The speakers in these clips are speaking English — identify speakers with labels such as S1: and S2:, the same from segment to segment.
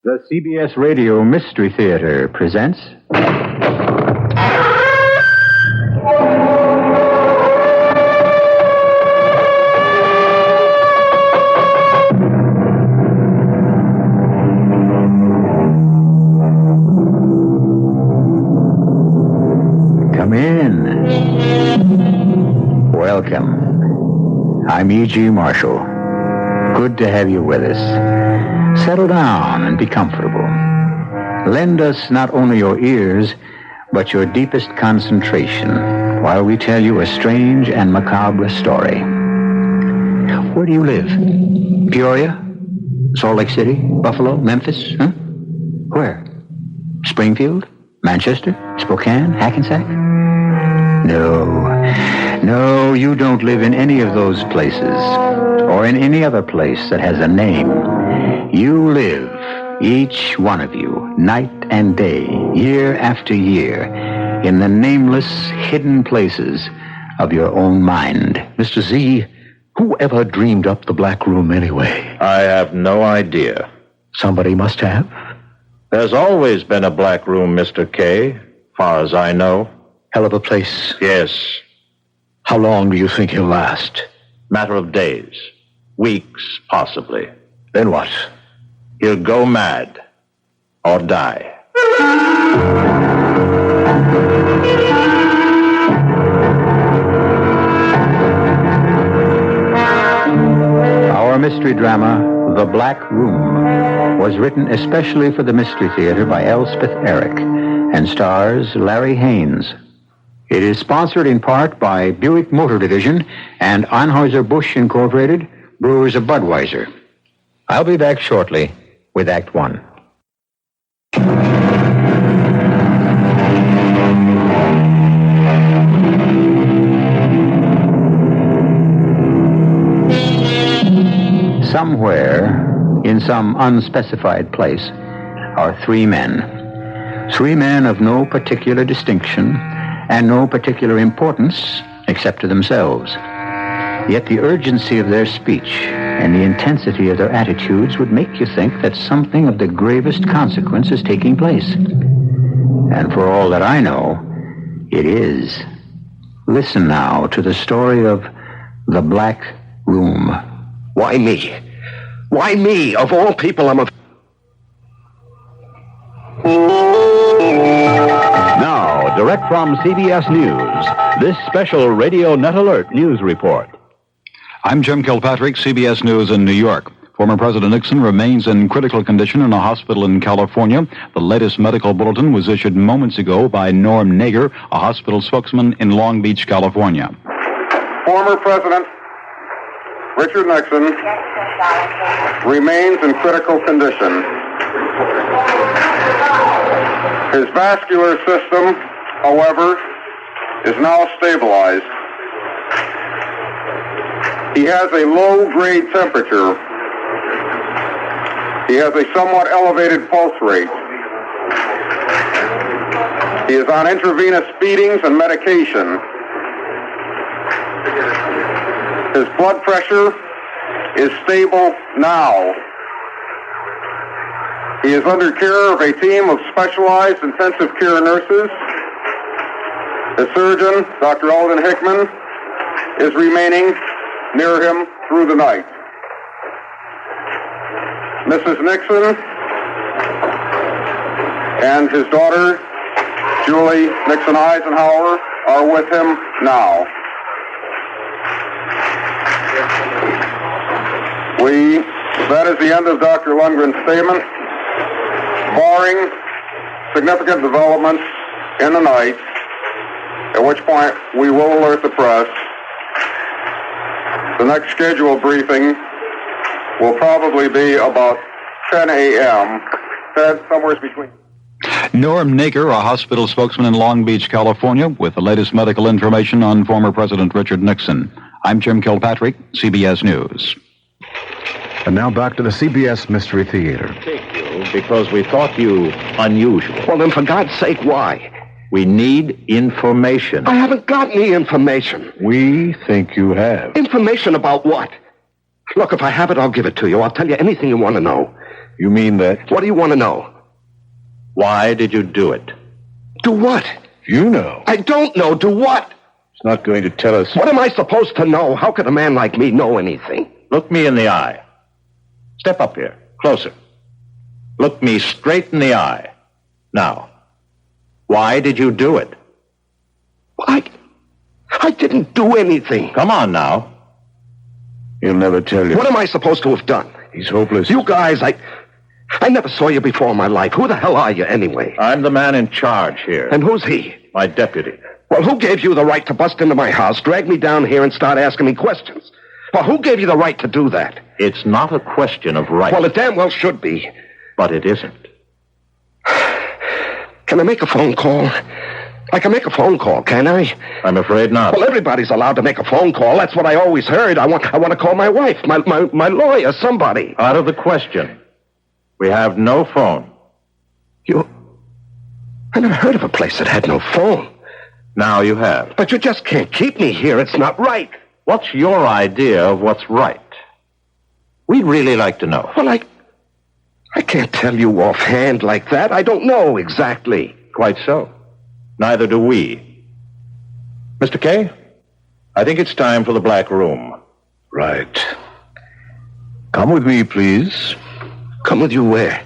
S1: The CBS Radio Mystery Theater presents... Come in. Welcome. I'm E.G. Marshall. Good to have you with us. Settle down and be comfortable. Lend us not only your ears, but your deepest concentration while we tell you a strange and macabre story. Where do you live? Peoria? Salt Lake City? Buffalo? Memphis? Huh? Where? Springfield? Manchester? Spokane? Hackensack? No, you don't live in any of those places, or in any other place that has a name. You live, each one of you, night and day, year after year, in the nameless, hidden places of your own mind.
S2: Mr. Z, who ever dreamed up the Black Room anyway?
S3: I have no idea.
S2: Somebody must have.
S3: There's always been a Black Room, Mr. K, far as I know.
S2: Hell of a place.
S3: Yes.
S2: How long do you think he'll last?
S3: Matter of days. Weeks, possibly.
S2: Then what?
S3: He'll go mad. Or die.
S1: Our mystery drama, The Black Room, was written especially for the Mystery Theater by Elspeth Eric and stars Larry Haynes. It is sponsored in part by Buick Motor Division and Anheuser-Busch Incorporated, Brewers of Budweiser. I'll be back shortly with Act One. Somewhere, in some unspecified place, are three men. Three men of no particular distinction and no particular importance except to themselves. Yet the urgency of their speech and the intensity of their attitudes would make you think that something of the gravest consequence is taking place. And for all that I know, it is. Listen now to the story of The Black Room.
S2: Why me? Why me? Of all people, I'm a...
S4: Now, direct from CBS News, this special Radio Net Alert News Report.
S5: I'm Jim Kilpatrick, CBS News in New York. Former President Nixon remains in critical condition in a hospital in California. The latest medical bulletin was issued moments ago by Norm Nager, a hospital spokesman in Long Beach, California.
S6: Former President Richard Nixon remains in critical condition. His vascular system, however, is now stabilized. He has a low-grade temperature. He has a somewhat elevated pulse rate. He is on intravenous feedings and medication. His blood pressure is stable now. He is under care of a team of specialized intensive care nurses. The surgeon, Dr. Alden Hickman, is remaining near him through the night. Mrs. Nixon and his daughter, Julie Nixon Eisenhower, are with him now. That is the end of Dr. Lundgren's statement. Barring significant developments in the night, at which point we will alert the press. The next scheduled briefing will probably be about 10 a.m., somewhere between...
S5: Norm Nager, a hospital spokesman in Long Beach, California, with the latest medical information on former President Richard Nixon. I'm Jim Kilpatrick, CBS News.
S2: And now back to the CBS Mystery Theater.
S3: Take you because we thought you unusual.
S2: Well, then, for God's sake, why?
S3: We need information.
S2: I haven't got any information.
S3: We think you have.
S2: Information about what? Look, if I have it, I'll give it to you. I'll tell you anything you want to know. You mean that?
S7: What do you want to know?
S3: Why did you do it?
S7: Do what?
S2: You know.
S7: I don't know. Do what?
S2: He's not going to tell us.
S7: What am I supposed to know? How could a man like me know anything?
S3: Look me in the eye. Step up here. Closer. Look me straight in the eye. Now, why did you do it?
S7: I didn't do anything.
S3: Come on now.
S2: He'll never tell you.
S7: What am I supposed to have done?
S2: He's hopeless.
S7: You guys, I never saw you before in my life. Who the hell are you anyway?
S3: I'm the man in charge here.
S7: And who's he?
S3: My deputy.
S7: Well, who gave you the right to bust into my house, drag me down here, and start asking me questions? Well, who gave you the right to do that?
S3: It's not a question of right.
S7: Well, it damn well should be.
S3: But it isn't.
S7: Can I make a phone call? I can make a phone call, can I?
S3: I'm afraid not.
S7: Well, everybody's allowed to make a phone call. That's what I always heard. I want to call my wife, my lawyer, somebody.
S3: Out of the question. We have no phone.
S7: I never heard of a place that had no phone.
S3: Now you have.
S7: But you just can't keep me here. It's not right.
S3: What's your idea of what's right? We'd really like to know.
S7: Well, I can't tell you offhand like that. I don't know exactly.
S3: Quite so. Neither do we. Mr. Kay, I think it's time for the black room.
S2: Right. Come with me, please.
S7: Come with you where?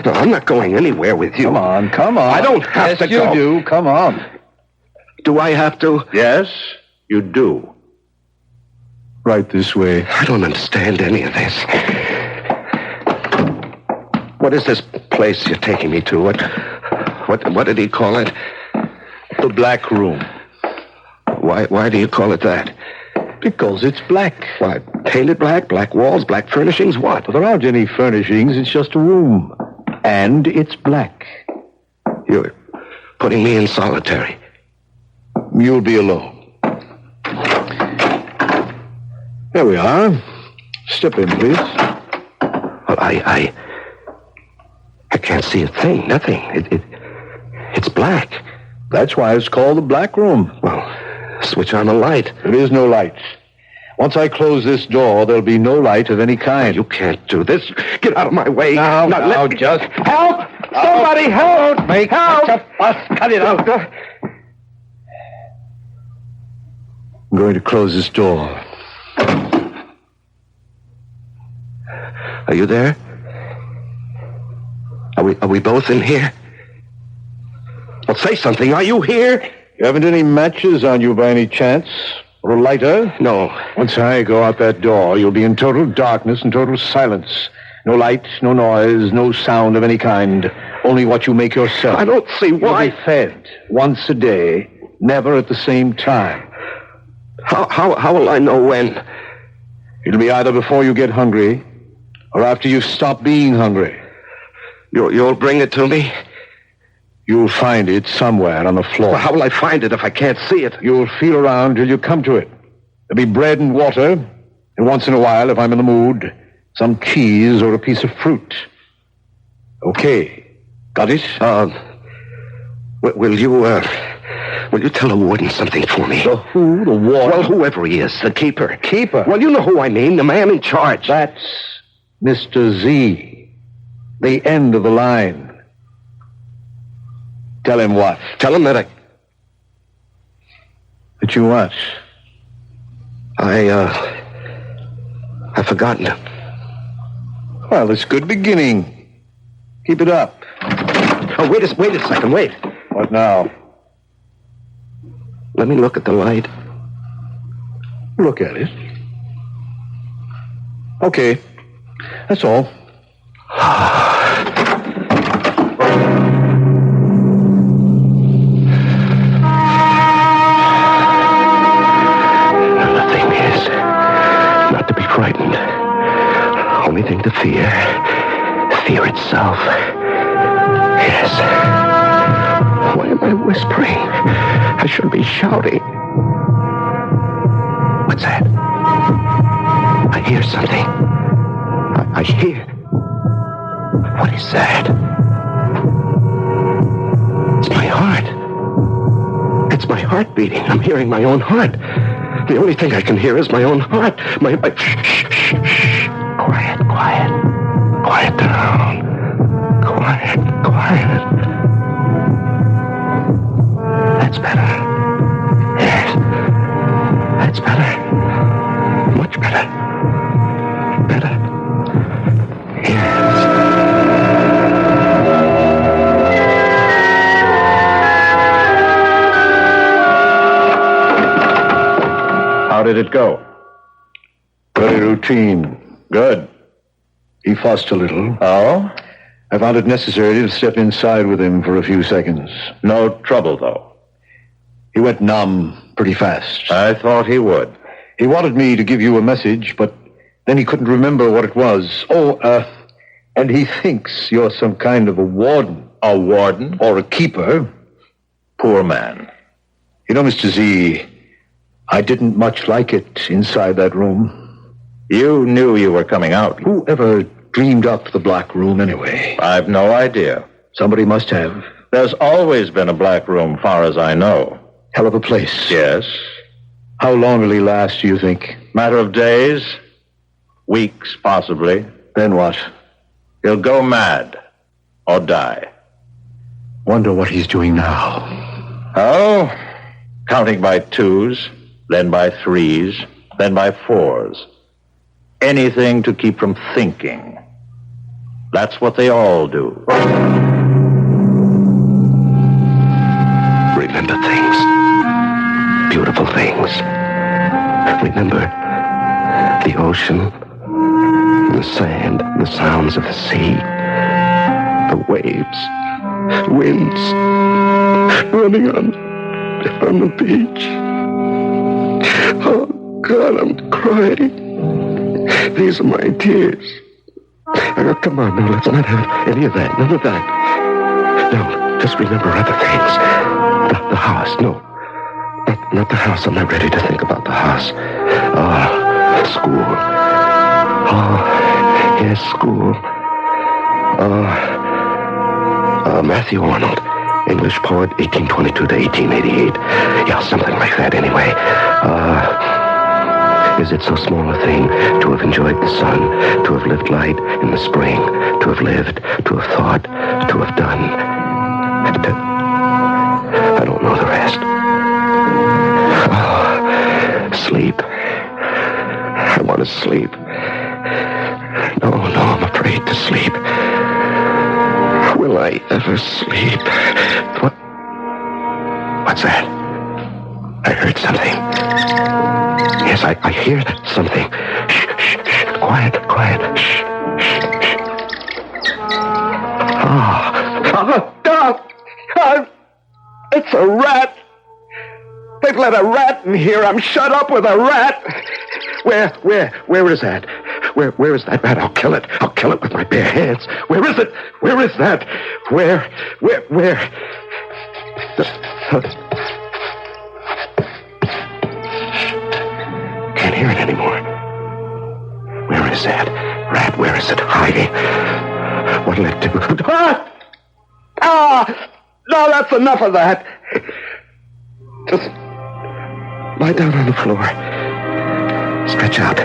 S7: No, I'm not going anywhere with you.
S2: Come on.
S7: I don't have to go.
S2: Yes, you do. Come on.
S7: Do I have to?
S3: Yes, you do.
S2: Right this way.
S7: I don't understand any of this. What is this place you're taking me to? What did he call it?
S2: The black room.
S7: Why do you call it that?
S2: Because it's black.
S7: Why, painted black, black walls, black furnishings, what?
S2: But there aren't any furnishings. It's just a room. And it's black.
S7: You're putting me in solitary.
S2: You'll be alone. There we are. Step in, please.
S7: Well, I can't see a thing, nothing. It's black.
S2: That's why it's called the black room.
S7: Well, switch on the light.
S2: There is no light. Once I close this door, there'll be no light of any kind.
S7: You can't do this. Get out of my way.
S2: Now,
S7: let me...
S2: just...
S7: Help! Somebody help!
S2: Don't make
S7: help!
S2: such a fuss. Cut it out. I'm going to close this door.
S7: Are you there? Are we both in here? Well, say something. Are you here?
S2: You haven't any matches on you by any chance? Or a lighter?
S7: No.
S2: Once I go out that door, you'll be in total darkness and total silence. No light, no noise, no sound of any kind. Only what you make yourself.
S7: I don't see why.
S2: You'll be fed once a day, never at the same time.
S7: How will I know when?
S2: It'll be either before you get hungry or after you stop being hungry.
S7: You'll bring it to me?
S2: You'll find it somewhere on the floor.
S7: Well, how will I find it if I can't see it?
S2: You'll feel around till you come to it. There'll be bread and water, and once in a while, if I'm in the mood, some cheese or a piece of fruit. Okay. Got it?
S7: Will you tell the warden something for me?
S2: The who? The warden?
S7: Well, whoever he is, the keeper.
S2: Keeper?
S7: Well, you know who I mean, the man in charge.
S2: That's Mr. Z. The end of the line. Tell him what?
S7: Tell him that
S2: That you what?
S7: I've forgotten it.
S2: Well, it's a good beginning. Keep it up.
S7: Oh, wait a second, wait.
S2: What now?
S7: Let me look at the light.
S2: Look at it. Okay. That's all.
S7: The thing is not to be frightened. Only thing to fear. Fear itself. Yes. Why am I whispering? I should be shouting. What's that? I hear something. I hear. What is that? It's my heart. It's my heart beating. I'm hearing my own heart. The only thing I can hear is my own heart. Shh. Quiet. Quiet down. Quiet. That's better. Yes. That's better. Much better. Better. Yes.
S3: How did it go?
S2: Very routine.
S3: Good.
S2: He fussed a little.
S3: Oh?
S2: I found it necessary to step inside with him for a few seconds.
S3: No trouble, though.
S2: He went numb pretty fast.
S3: I thought he would.
S2: He wanted me to give you a message, but then he couldn't remember what it was. And he thinks you're some kind of a warden.
S3: A warden?
S2: Or a keeper.
S3: Poor man.
S2: You know, Mr. Z, I didn't much like it inside that room.
S3: You knew you were coming out.
S2: Who ever dreamed up the black room anyway?
S3: I've no idea.
S2: Somebody must have.
S3: There's always been a black room, far as I know.
S2: Hell of a place.
S3: Yes.
S2: How long will he last, do you think?
S3: Matter of days. Weeks, possibly.
S2: Then what?
S3: He'll go mad. Or die.
S2: Wonder what he's doing now.
S3: Oh? Counting by twos, then by threes, then by fours. Anything to keep from thinking. That's what they all do.
S7: Remember things. Beautiful things. Remember the ocean, the sand, the sounds of the sea, the waves, winds running on the beach. Oh, God, I'm crying. These are my tears. Come on, now, let's not have any of that. None of that. No, just remember other things. The house, no. Not the house. I'm not ready to think about the house. School. Yes, school. Matthew Arnold, English poet, 1822 to 1888. Yeah, something like that anyway. Is it so small a thing to have enjoyed the sun, to have lived light in the spring, to have lived, to have thought, to have done? I don't know the rest. Sleep. I want to sleep. No, I'm afraid to sleep. Will I ever sleep? What's that? I heard something. Yes, I hear something. Shh. Quiet. Shh. It's a rat. They've let a rat in here. I'm shut up with a rat. Where is that? Where is that rat? I'll kill it. I'll kill it with my bare hands. Where is it? Where is that? Where? Can't hear it anymore. Where is that rat? Where is it hiding? What'll it do? No, that's enough of that. Just lie down on the floor. Stretch out.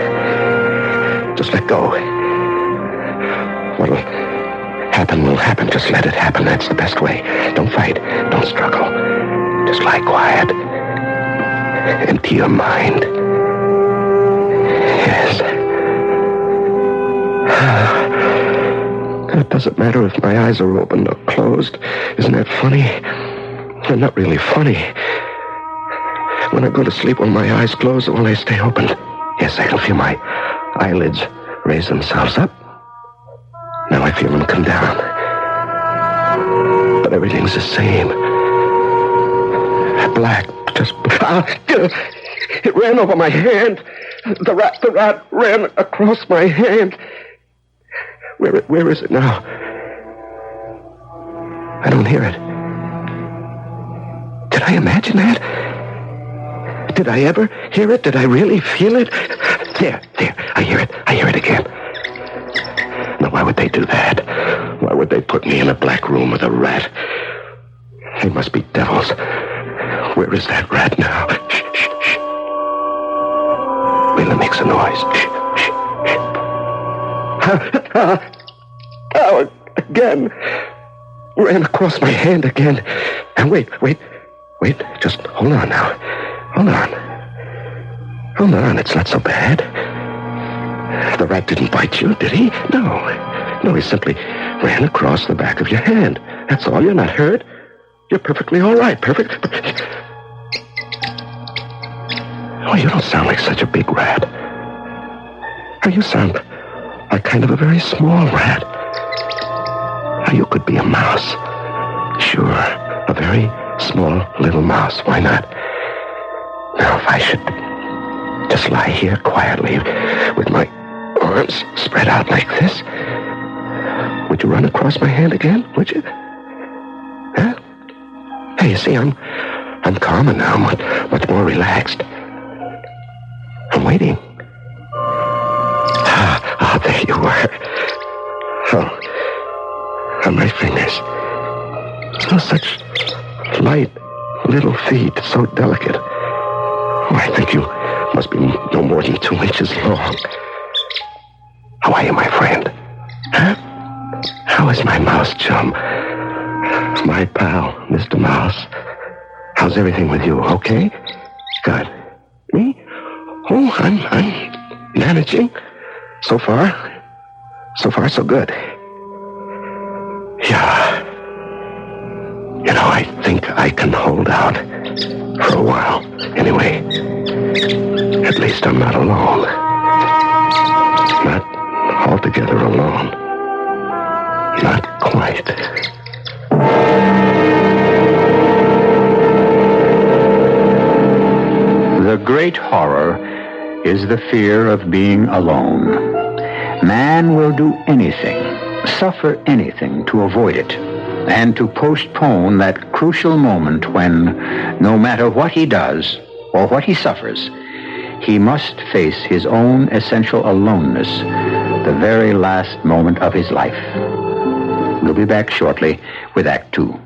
S7: Just let go. What'll happen will happen. Just let it happen. That's the best way. Don't fight. Don't struggle. Just lie quiet. Empty your mind. Yes. It doesn't matter if my eyes are open or closed. Isn't that funny? They're not really funny. When I go to sleep, will my eyes close or will they stay open? Yes, I can feel my eyelids raise themselves up. Now I feel them come down. But everything's the same. Black, just... it ran over my hand. The rat ran across my hand. Where is it now? I don't hear it. Did I imagine that? Did I ever hear it? Did I really feel it? There. I hear it again. Now, why would they do that? Why would they put me in a black room with a rat? They must be devils. Where is that rat now? Shh. Wait, it makes a noise. Shh. Oh, again. ran across my hand again. And wait. Just hold on now. Hold on. It's not so bad. The rat didn't bite you, did he? No, he simply ran across the back of your hand. That's all. You're not hurt. You're perfectly all right. Perfect. Oh, you don't sound like such a big rat. Oh, you sound like kind of a very small rat. Oh, you could be a mouse. Sure, a very small little mouse. Why not? Now, if I should just lie here quietly with my arms spread out like this, would you run across my hand again? Would you? Huh? Hey, you see, I'm calmer now, much more relaxed. I'm waiting. Ah, there you were. Oh, my fingers. Oh, such light little feet, so delicate. Oh, I think you must be no more than 2 inches long. How are you, my friend? Huh? How is my mouse chum? My pal, Mr. Mouse. How's everything with you? Okay? Good. Me? Oh, I'm managing. So far, so good. Yeah. You know, I think I can hold out for a while. Anyway, at least I'm not alone. Not altogether alone. Not quite.
S1: The great horror is the fear of being alone. Man will do anything, suffer anything to avoid it, and to postpone that crucial moment when, no matter what he does or what he suffers, he must face his own essential aloneness, the very last moment of his life. We'll be back shortly with Act Two.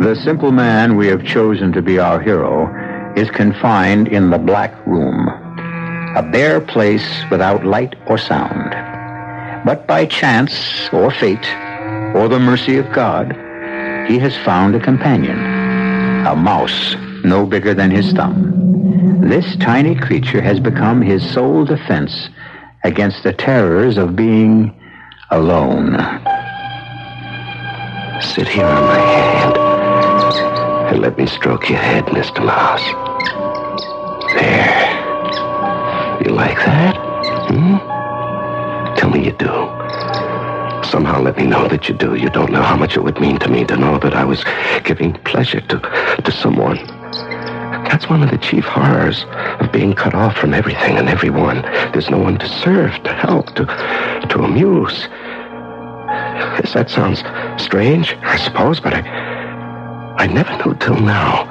S1: The simple man we have chosen to be our hero is confined in the Black Room, a bare place without light or sound. But by chance or fate or the mercy of God, he has found a companion, a mouse no bigger than his thumb. This tiny creature has become his sole defense against the terrors of being alone.
S7: Sit here on my hand and let me stroke your head, Mr. Mouse. There. You like that? Tell me you do. Somehow let me know that you do. You don't know how much it would mean to me to know that I was giving pleasure to someone. That's one of the chief horrors of being cut off from everything and everyone. There's no one to serve, to help, to amuse. Yes, that sounds strange, I suppose, but I never knew till now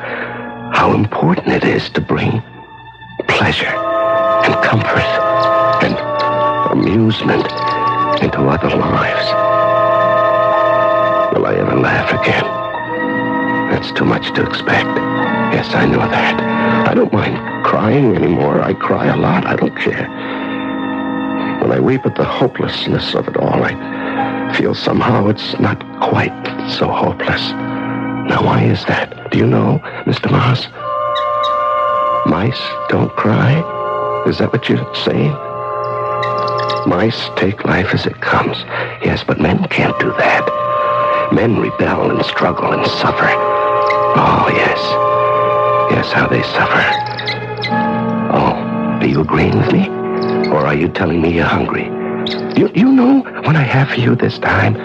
S7: how important it is to bring pleasure and comfort and amusement into other lives. Will I ever laugh again? That's too much to expect. Yes, I know that. I don't mind crying anymore. I cry a lot. I don't care. When I weep at the hopelessness of it all, I feel somehow it's not quite so hopeless. Now, why is that? Do you know, Mr. Mouse? Mice don't cry? Is that what you're saying? Mice take life as it comes. Yes, but men can't do that. Men rebel and struggle and suffer. Oh, yes. Yes, how they suffer. Oh, are you agreeing with me? Or are you telling me you're hungry? You know what I have for you this time?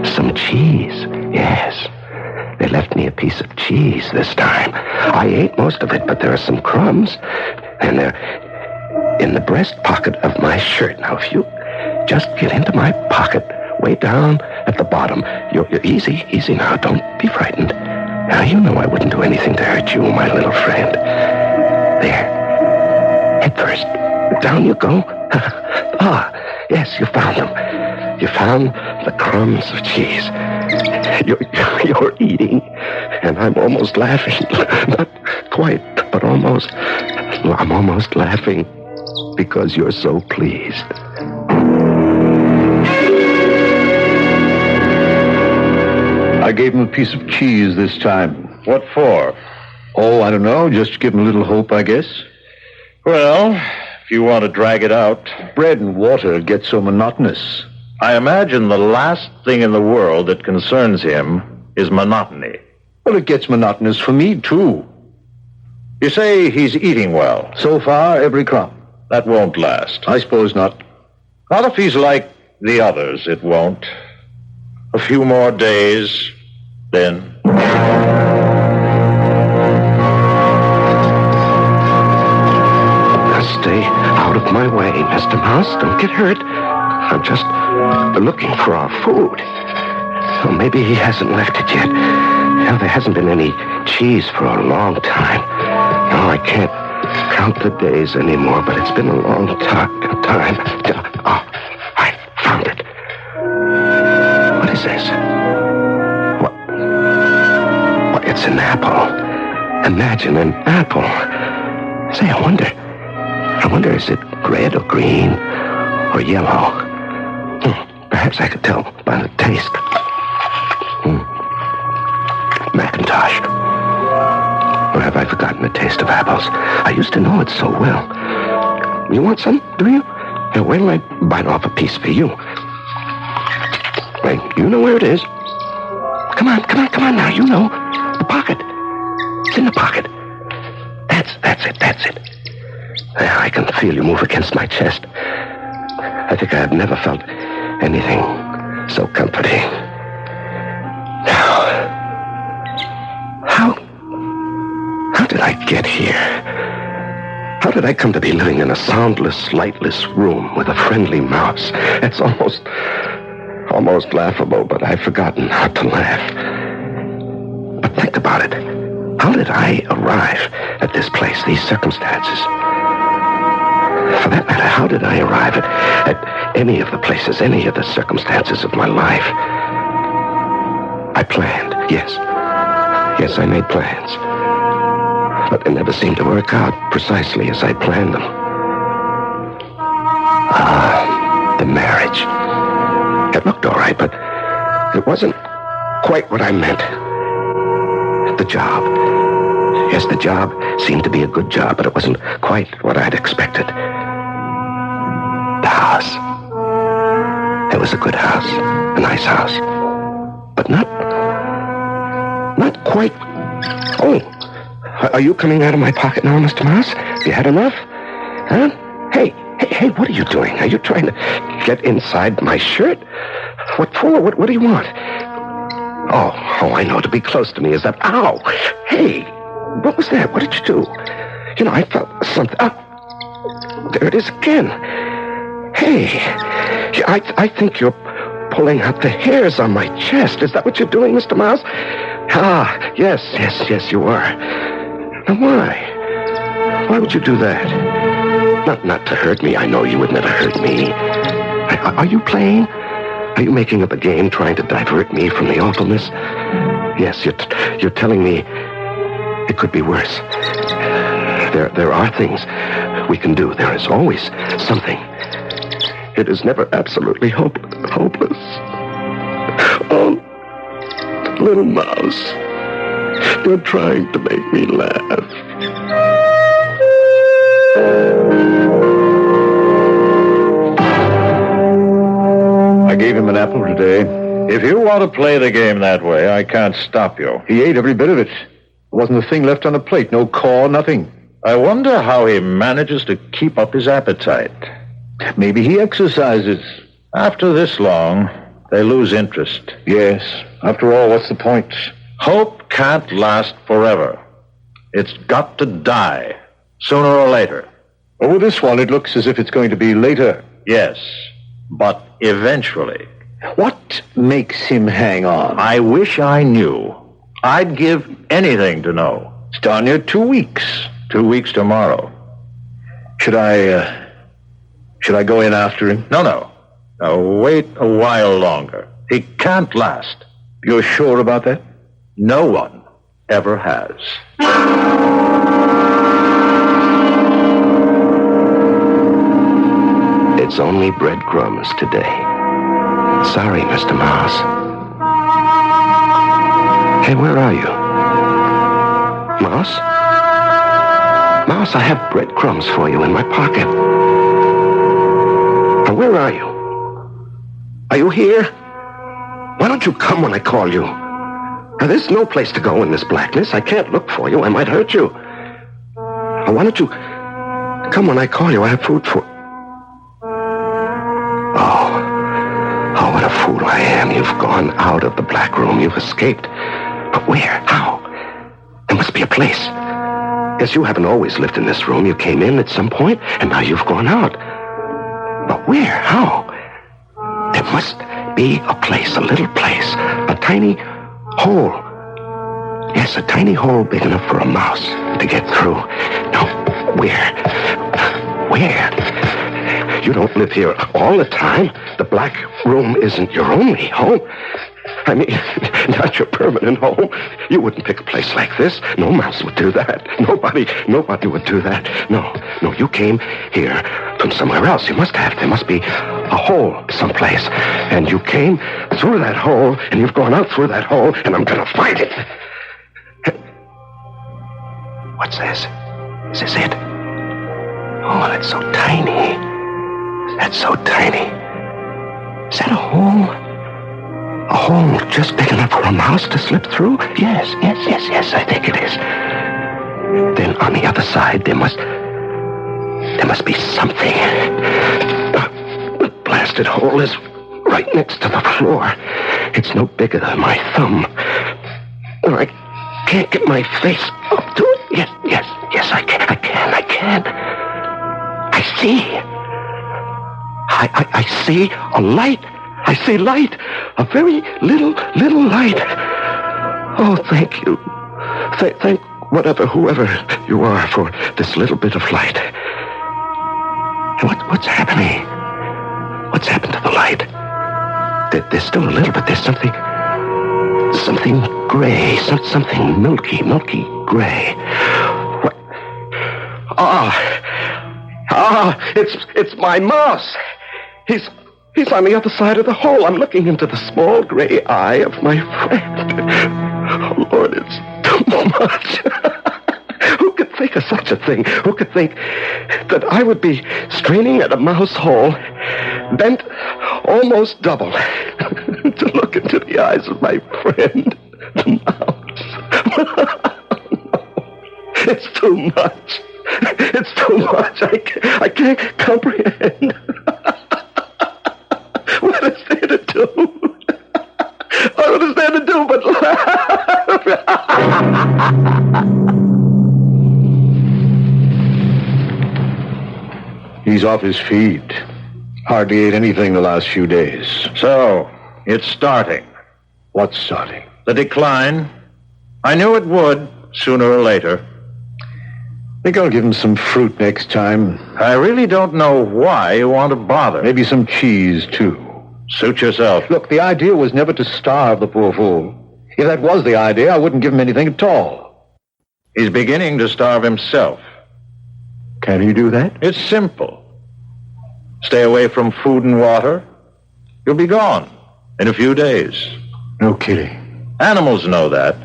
S7: Some cheese. Yes. They left me a piece of cheese this time. I ate most of it, but there are some crumbs. And they're in the breast pocket of my shirt. Now, if you just get into my pocket, way down at the bottom. You're easy now. Don't be frightened. Now, you know I wouldn't do anything to hurt you, my little friend. There. Head first. Down you go. Ah, yes, you found them. You found the crumbs of cheese. You're eating, and I'm almost laughing. Not quite, but almost. I'm almost laughing because you're so pleased.
S2: I gave him a piece of cheese this time.
S3: What for?
S2: Oh, I don't know. Just to give him a little hope, I guess.
S3: Well, if you want to drag it out.
S2: Bread and water get so monotonous.
S3: I imagine the last thing in the world that concerns him is monotony.
S2: Well, it gets monotonous for me, too.
S3: You say he's eating well.
S2: So far, every crumb.
S3: That won't last.
S2: I suppose not.
S3: Not if he's like the others, it won't. A few more days, then...
S7: Stay out of my way, Mr. Mouse. Don't get hurt. I'm just looking for our food. Well, maybe he hasn't left it yet. Now, there hasn't been any cheese for a long time. No, I can't count the days anymore, but it's been a long time. Oh, I found it. What is this? What? It's an apple. Imagine an apple. Say, I wonder, is it red or green or yellow? Perhaps I could tell by the taste. Macintosh. Or have I forgotten the taste of apples? I used to know it so well. You want some, do you? Here, wait till I bite off a piece for you. Wait, you know where it is. Come on now, you know. The pocket. It's in the pocket. That's it. I can feel you move against my chest. I think I have never felt anything so comforting. Now, how did I get here? How did I come to be living in a soundless, lightless room with a friendly mouse? It's almost laughable, but I've forgotten how to laugh. But think about it. How did I arrive at this place, these circumstances? For that matter, how did I arrive at any of the places, any of the circumstances of my life? I planned, yes. Yes, I made plans. But they never seemed to work out precisely as I planned them. The marriage. It looked all right, but it wasn't quite what I meant. The job. Yes, the job seemed to be a good job, but it wasn't quite what I'd expected. The house. It was a good house, a nice house, but not quite. Oh, are you coming out of my pocket now, Mr. Mouse? You had enough? Huh? Hey, what are you doing? Are you trying to get inside my shirt? What for? What do you want? Oh, I know. To be close to me is that... Ow! Hey, what was that? What did you do? You know, I felt something... Oh, there it is again. Hey, I think you're pulling out the hairs on my chest. Is that what you're doing, Mr. Mouse? Ah, yes, you are. Now, why? Why would you do that? Not to hurt me. I know you would never hurt me. Are you playing? Are you making up a game trying to divert me from the awfulness? Yes, you're telling me it could be worse. There are things we can do. There is always something. It is never absolutely hopeless. Oh, little mouse, you're trying to make me laugh.
S2: I gave him an apple today.
S3: If you want to play the game that way, I can't stop you.
S2: He ate every bit of it. There wasn't a thing left on the plate. No core, nothing.
S3: I wonder how he manages to keep up his appetite.
S2: Maybe he exercises.
S3: After this long, they lose interest.
S2: Yes. After all, what's the point?
S3: Hope can't last forever. It's got to die, sooner or later.
S2: Oh, with this one, it looks as if it's going to be later.
S3: Yes, but eventually.
S2: What makes him hang on?
S3: I wish I knew. I'd give anything to know.
S2: It's darn near 2 weeks.
S3: 2 weeks tomorrow.
S2: Should I go in after him?
S3: No. Wait a while longer. He can't last.
S2: You're sure about that?
S3: No one ever has.
S7: It's only breadcrumbs today. Sorry, Mr. Mouse. Hey, where are you? Mouse? Mouse, I have breadcrumbs for you in my pocket. Now, where are you? Are you here? Why don't you come when I call you? Now, there's no place to go in this blackness. I can't look for you. I might hurt you. Now, why don't you come when I call you? I have food for... Oh, what a fool I am. You've gone out of the black room. You've escaped. But where? How? There must be a place. Yes, you haven't always lived in this room. You came in at some point, and now you've gone out. But where? How? There must be a place, a little place, a tiny hole. Yes, a tiny hole big enough for a mouse to get through. No, where? Where? You don't live here all the time. The black room isn't your only home. I mean, not your permanent home. You wouldn't pick a place like this. No mouse would do that. Nobody would do that. No, you came here from somewhere else. You must have. There must be a hole someplace. And you came through that hole, and you've gone out through that hole, and I'm gonna find it. What's this? Is this it? Oh, that's so tiny. That's so tiny. Is that a hole? A hole just big enough for a mouse to slip through? Yes, I think it is. Then on the other side, there must be something. The blasted hole is right next to the floor. It's no bigger than my thumb. I can't get my face up to it. Yes, I can. I see. I see a light. I see light. A very little light. Oh, thank you. Thank whoever you are for this little bit of light. What's happening? What's happened to the light? There's still a little bit. There's something gray. Something milky gray. What? It's my mouse. He's on the other side of the hole. I'm looking into the small gray eye of my friend. Oh, Lord, it's too much. Who could think of such a thing? Who could think that I would be straining at a mouse hole, bent almost double, to look into the eyes of my friend, the mouse? No, it's too much. It's too much. I can't comprehend. What is there to do? What is there to do but laugh?
S2: He's off his feet. Hardly ate anything the last few days.
S3: So, it's starting.
S2: What's starting?
S3: The decline. I knew it would, sooner or later.
S2: Think I'll give him some fruit next time.
S3: I really don't know why you want to bother.
S2: Maybe some cheese, too.
S3: Suit yourself.
S2: Look, the idea was never to starve the poor fool. If that was the idea, I wouldn't give him anything at all.
S3: He's beginning to starve himself.
S2: Can he do that?
S3: It's simple. Stay away from food and water. You'll be gone in a few days.
S2: No kidding.
S3: Animals know that.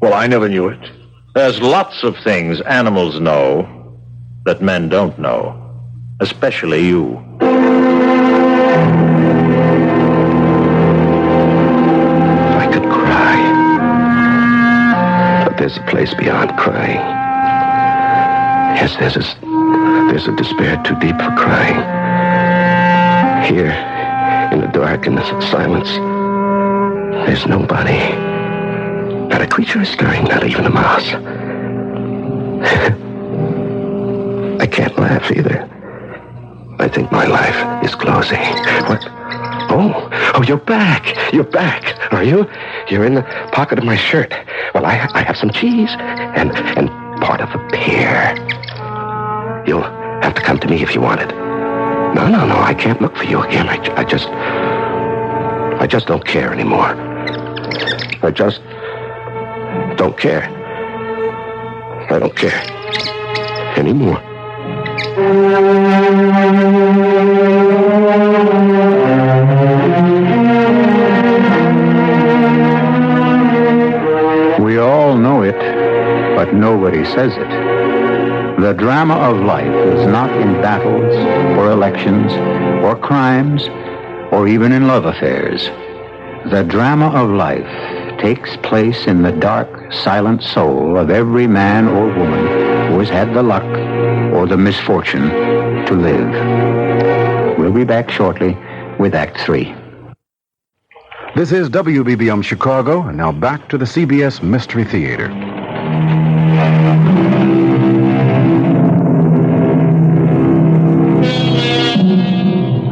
S2: Well, I never knew it.
S3: There's lots of things animals know that men don't know. Especially you.
S7: I could cry. But there's a place beyond crying. Yes, there's a despair too deep for crying. Here, in the dark and the silence, there's nobody. Not a creature is stirring, not even a mouse. I can't laugh either. I think my life is closing. What? Oh, you're back. You're back, are you? You're in the pocket of my shirt. Well, I have some cheese and part of a pear. You'll have to come to me if you want it. No, I can't look for you again. I just don't care anymore. I just don't care. I don't care anymore.
S1: We all know it, but nobody says it. The drama of life is not in battles or elections or crimes or even in love affairs. The drama of life takes place in the dark, silent soul of every man or woman who has had the luck or the misfortune to live. We'll be back shortly with Act 3.
S8: This is WBBM Chicago, and now back to the CBS Mystery Theater.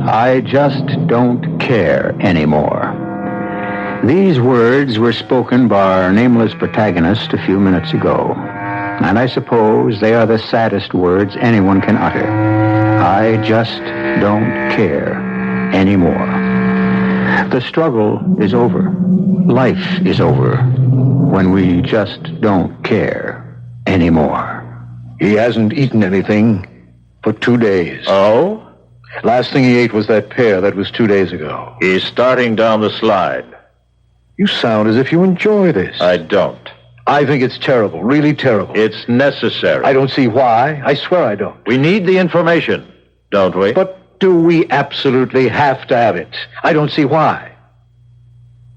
S1: I just don't care anymore. These words were spoken by our nameless protagonist a few minutes ago, and I suppose they are the saddest words anyone can utter. I just don't care anymore. The struggle is over. Life is over when we just don't care anymore.
S2: He hasn't eaten anything for 2 days.
S3: Oh?
S2: Last thing he ate was that pear that was 2 days ago.
S3: He's starting down the slide.
S2: You sound as if you enjoy this.
S3: I don't.
S2: I think it's terrible, really terrible.
S3: It's necessary.
S2: I don't see why. I swear I don't.
S3: We need the information, don't we?
S2: But do we absolutely have to have it? I don't see why.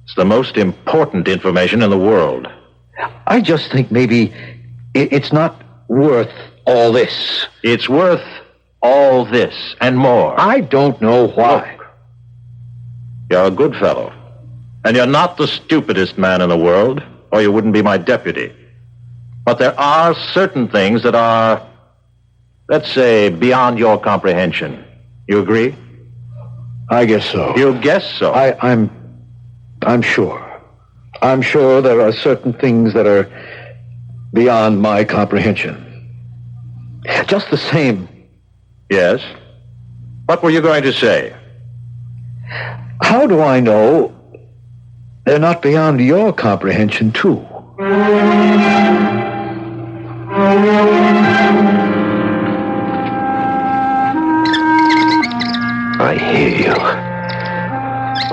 S3: It's the most important information in the world.
S2: I just think maybe it's not worth all this.
S3: It's worth all this and more.
S2: I don't know why.
S3: Look, you're a good fellow. And you're not the stupidest man in the world, or you wouldn't be my deputy. But there are certain things that are, let's say, beyond your comprehension. You agree?
S2: I guess so.
S3: You guess so?
S2: I'm sure. I'm sure there are certain things that are beyond my comprehension. Just the same.
S3: Yes? What were you going to say?
S2: How do I know they're not beyond your comprehension, too?
S7: I hear you.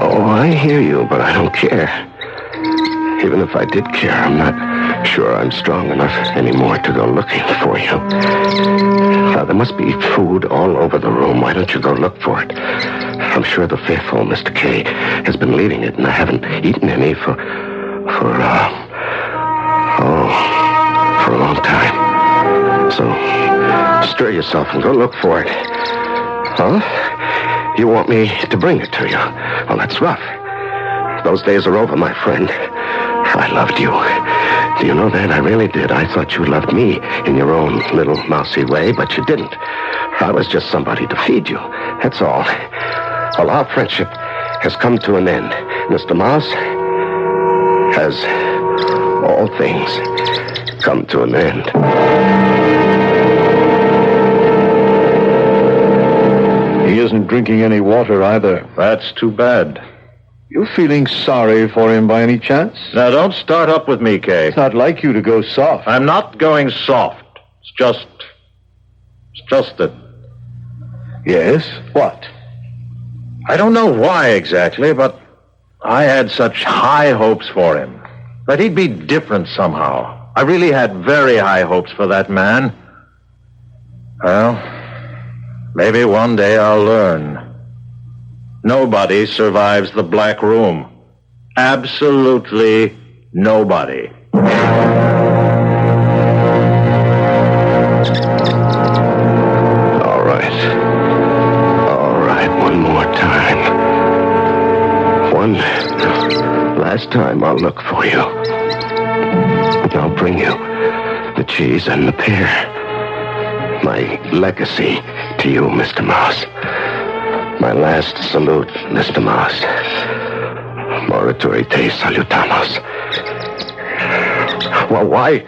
S7: Oh, I hear you, but I don't care. Even if I did care, I'm not sure I'm strong enough anymore to go looking for you. There must be food all over the room. Why don't you go look for it? I'm sure the faithful Mr. K has been leaving it, and I haven't eaten any for a long time. So, stir yourself and go look for it. Huh? You want me to bring it to you? Well, that's rough. Those days are over, my friend. I loved you. Do you know that? I really did. I thought you loved me in your own little mousy way, but you didn't. I was just somebody to feed you. That's all. Well, our friendship has come to an end. Mr. Mouse, as all things come to an end.
S2: He isn't drinking any water either.
S3: That's too bad.
S2: You feeling sorry for him by any chance?
S3: Now, don't start up with me, Kay.
S2: It's not like you to go soft.
S3: I'm not going soft. It's just that...
S2: Yes? What?
S3: I don't know why exactly, but I had such high hopes for him. That he'd be different somehow. I really had very high hopes for that man. Well, maybe one day I'll learn. Nobody survives the Black Room. Absolutely nobody.
S7: All right, one more time. One last time I'll look for you. I'll bring you the cheese and the pear. My legacy to you, Mr. Mouse. My last salute, Mr. Mouse. Morituri te salutamos. Well, why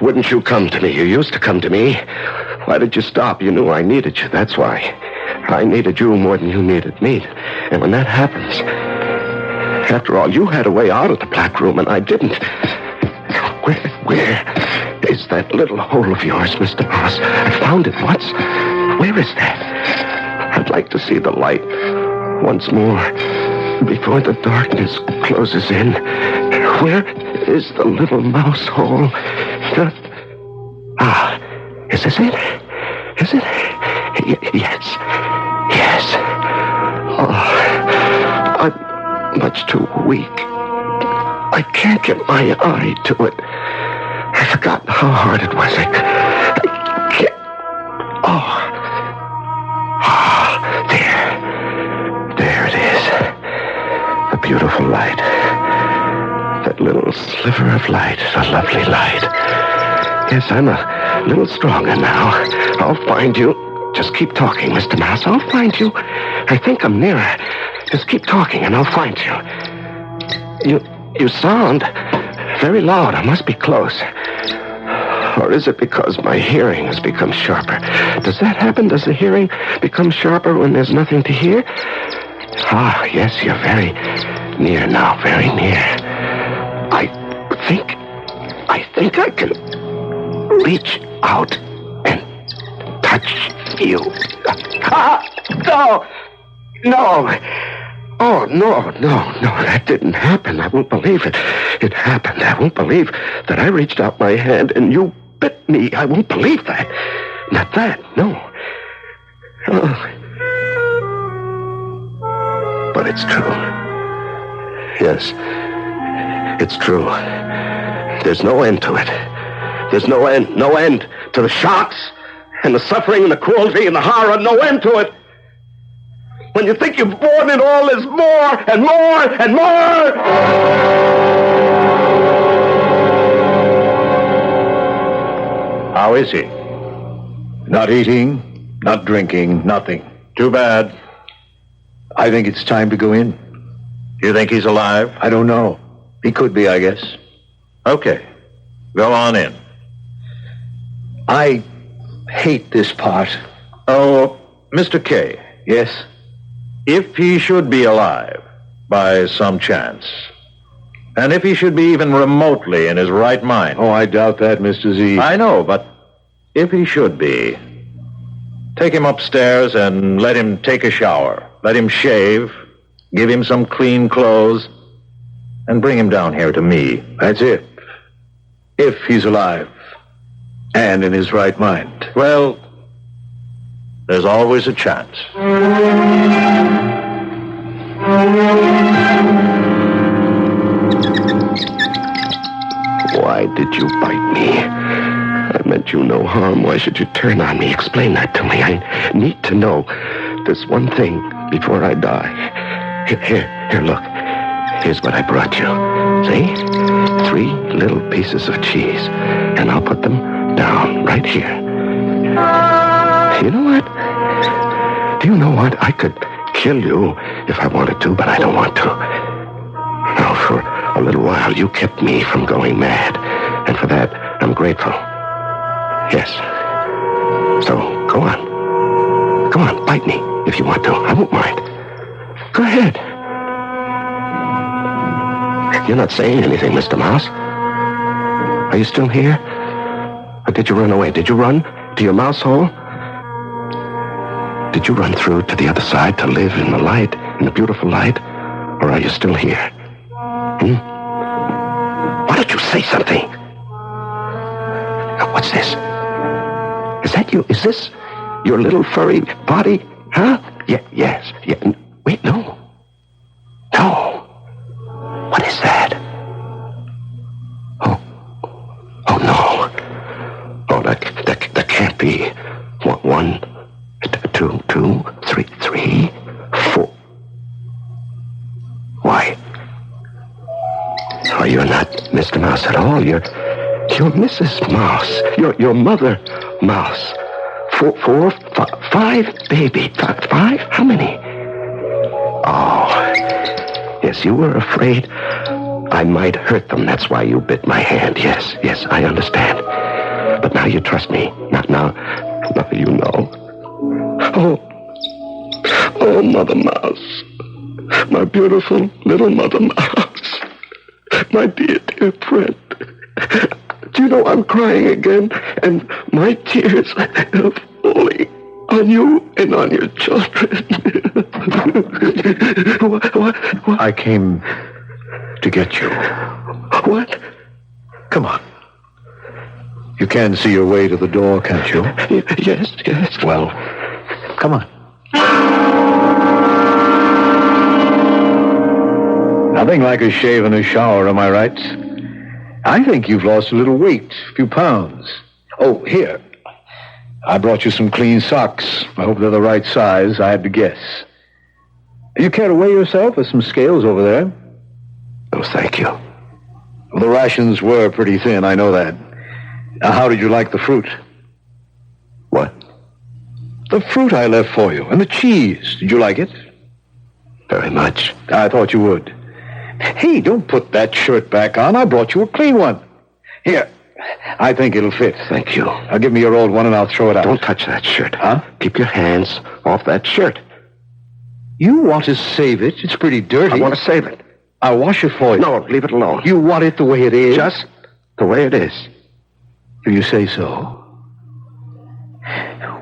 S7: wouldn't you come to me? You used to come to me. Why did you stop? You knew I needed you, that's why. I needed you more than you needed me. And when that happens, After all, you had a way out of the black room, and I didn't. Where is that little hole of yours, Mr. Moss? I found it once. Where is that? I'd like to see the light once more before the darkness closes in. Where is the little mouse hole? Is this it? Is it? Yes. Oh, I'm much too weak. I can't get my eye to it. I forgot how hard it was. I can't. There it is. The beautiful light. That little sliver of light. A lovely light. Yes, I'm a little stronger now. I'll find you. Just keep talking, Mr. Mouse. I'll find you. I think I'm nearer. Just keep talking and I'll find you. You sound very loud. I must be close. Or is it because my hearing has become sharper? Does that happen? Does the hearing become sharper when there's nothing to hear? Yes, you're very near now. Very near. I think I can reach out and touch you. No. Oh, no, that didn't happen. I won't believe it. It happened. I won't believe that I reached out my hand and you bit me. I won't believe that. Not that, no. Oh. But it's true. Yes, it's true. There's no end to it. There's no end to the shocks and the suffering and the cruelty and the horror. No end to it. When you think you've borne it all, there's more and more and more.
S3: How is he?
S2: Not eating, not drinking, nothing.
S3: Too bad.
S2: I think it's time to go in.
S3: You think he's alive?
S2: I don't know. He could be, I guess.
S3: Okay. Go on in.
S2: I hate this part.
S3: Oh, Mr. K.
S2: Yes?
S3: If he should be alive, by some chance, and if he should be even remotely in his right mind.
S2: Oh, I doubt that, Mr. Z.
S3: I know, but if he should be, take him upstairs and let him take a shower. Let him shave, give him some clean clothes, and bring him down here to me.
S2: That's it. If he's alive and in his right mind.
S3: Well, there's always a chance.
S7: Why did you bite me? I meant you no harm. Why should you turn on me? Explain that to me. I need to know this one thing before I die. Here, look. Here's what I brought you. See? 3 little pieces of cheese. And I'll put them down right here. You know what? Do you know what? I could kill you if I wanted to, but I don't want to. Now, for a little while, you kept me from going mad. And for that, I'm grateful. Yes. So, go on. Go on, bite me if you want to. I won't mind. Go ahead. You're not saying anything, Mr. Mouse. Are you still here? Or did you run away? Did you run to your mouse hole? Did you run through to the other side to live in the light, in the beautiful light? Or are you still here? Why don't you say something? Now, what's this? Is that you? Is this your little furry body? Huh? Yes. Wait, no. No. What is that? Oh, no. Oh, that can't be. 1, 2, 3, 4. Why? Oh, you're not Mr. Mouse at all. You're Mrs. Mouse. You're Mother Mouse. 4, 5, baby. 5? How many? Oh, yes, you were afraid I might hurt them. That's why you bit my hand. Yes, I understand. But now you trust me. Now you know. Oh, Mother Mouse. My beautiful little Mother Mouse. My dear, dear friend. Do you know I'm crying again? And my tears are falling on you and on your children. What?
S2: I came to get you.
S7: What?
S2: Come on. You can see your way to the door, can't you?
S7: Yes.
S2: Well, come on. Nothing like a shave and a shower, am I right? I think you've lost a little weight, a few pounds. Oh, here. I brought you some clean socks. I hope they're the right size. I had to guess. You care to weigh yourself? There's some scales over there.
S7: Oh, thank you.
S2: Well, the rations were pretty thin, I know that. Now, how did you like the fruit?
S7: What?
S2: The fruit I left for you, and the cheese. Did you like it?
S7: Very much.
S2: I thought you would. Hey, don't put that shirt back on. I brought you a clean one. Here, I think it'll fit.
S7: Thank you.
S2: Now, give me your old one and I'll throw it out.
S7: Don't touch that shirt.
S2: Huh?
S7: Keep your hands off that shirt.
S2: You want to save it? It's pretty dirty.
S7: I want to save it.
S2: I'll wash it for you.
S7: No, leave it alone.
S2: You want it the way it is?
S7: Just the way it is.
S2: If you say so.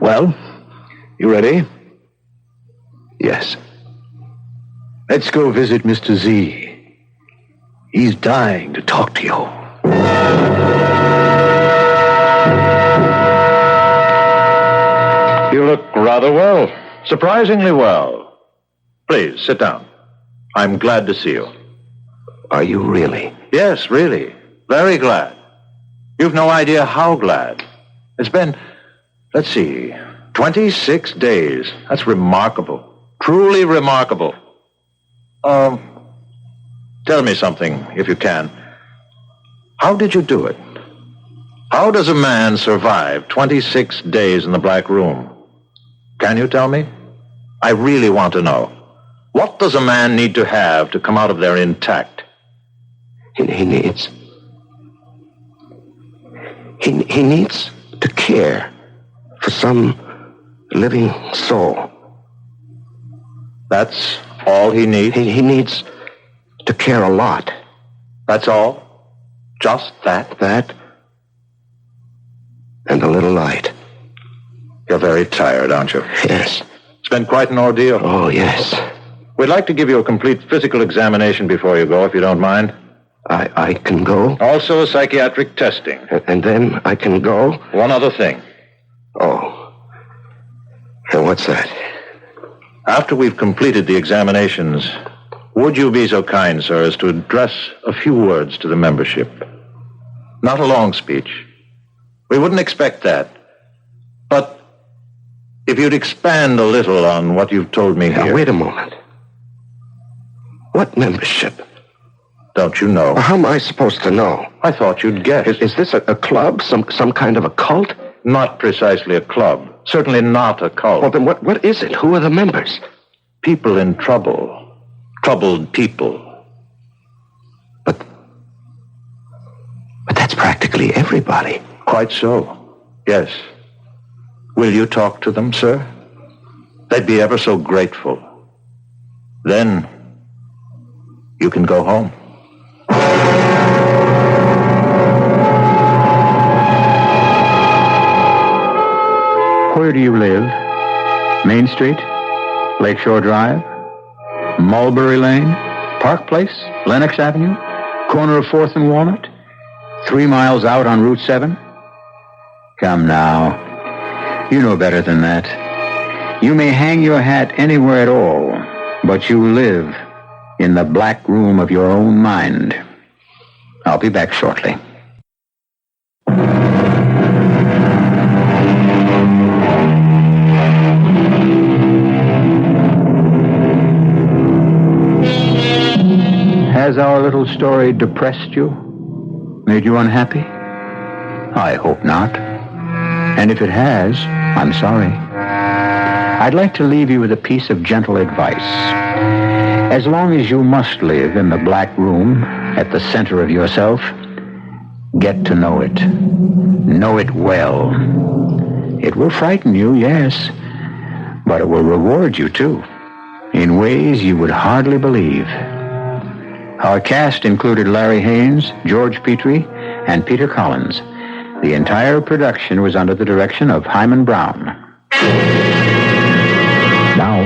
S2: Well, you ready?
S7: Yes.
S2: Let's go visit Mr. Z. He's dying to talk to you.
S3: You look rather well. Surprisingly well. Please, sit down. I'm glad to see you.
S7: Are you really?
S3: Yes, really. Very glad. You've no idea how glad. It's been, let's see, 26 days. That's remarkable. Truly remarkable. Tell me something, if you can. How did you do it? How does a man survive 26 days in the Black Room? Can you tell me? I really want to know. What does a man need to have to come out of there intact?
S7: He needs to care for some living soul.
S3: That's all he needs?
S7: He needs to care a lot.
S3: That's all? Just that?
S7: That and a little light.
S3: You're very tired, aren't you?
S7: Yes.
S3: It's been quite an ordeal.
S7: Oh, yes.
S3: We'd like to give you a complete physical examination before you go, if you don't mind.
S7: I can go?
S3: Also psychiatric testing.
S7: And then I can go?
S3: One other thing.
S7: Oh. And what's that?
S3: After we've completed the examinations, would you be so kind, sir, as to address a few words to the membership? Not a long speech. We wouldn't expect that. But if you'd expand a little on what you've told me
S7: Now,
S3: here.
S7: wait a moment. What membership?
S3: Don't you know?
S7: How am I supposed to know?
S3: I thought you'd guess.
S7: Is this a club? Some kind of a cult?
S3: Not precisely a club. Certainly not a cult.
S7: Well, then what is it? Who are the members?
S3: People in trouble. Troubled people.
S7: But that's practically everybody.
S3: Quite so. Yes. Will you talk to them, sir? They'd be ever so grateful. Then you can go home.
S1: Where do you live? Main Street? Lakeshore Drive? Mulberry Lane? Park Place? Lenox Avenue? Corner of 4th and Walnut? 3 miles out on Route 7? Come now. You know better than that. You may hang your hat anywhere at all, but you live in the black room of your own mind. I'll be back shortly. Has our little story depressed you? Made you unhappy? I hope not. And if it has, I'm sorry. I'd like to leave you with a piece of gentle advice. As long as you must live in the black room at the center of yourself, get to know it. Know it well. It will frighten you, yes, but it will reward you too. in ways you would hardly believe. Our cast included Larry Haynes, George Petrie, and Peter Collins. The entire production was under the direction of Hyman Brown.
S4: Now,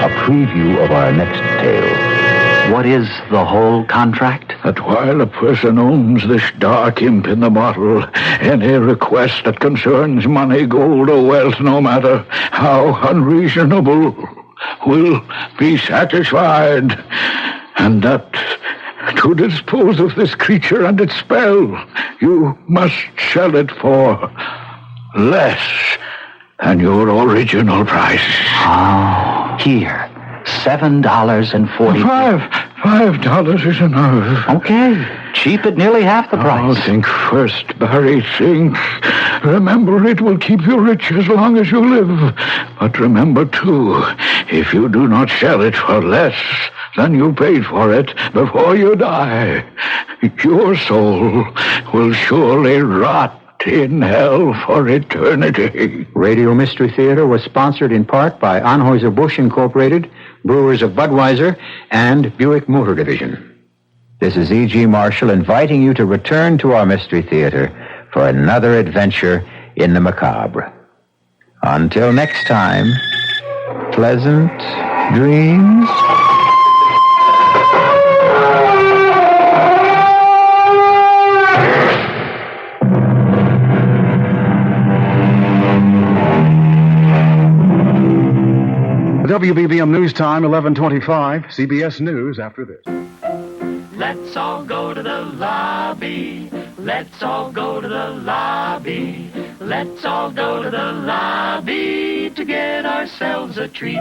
S4: a preview of our next tale. What is the whole contract?
S9: That while a person owns this dark imp in the bottle, any request that concerns money, gold, or wealth, no matter how unreasonable, will be satisfied. And that to dispose of this creature and its spell, you must sell it for less than your original price.
S4: Oh, here. $7.40.
S9: $5 is enough.
S4: Okay. Cheap at nearly half the price.
S9: Oh, think first, Barry, think. Remember, it will keep you rich as long as you live. But remember, too, if you do not sell it for less than you paid for it before you die, your soul will surely rot in hell for eternity.
S1: Radio Mystery Theater was sponsored in part by Anheuser-Busch Incorporated, Brewers of Budweiser, and Buick Motor Division. This is E.G. Marshall inviting you to return to our Mystery Theater for another adventure in the macabre. Until next time, pleasant dreams.
S8: WBBM News Time, 11:25. CBS News after this.
S10: Let's all go to the lobby. Let's all go to the lobby. Let's all go to the lobby to get ourselves a treat.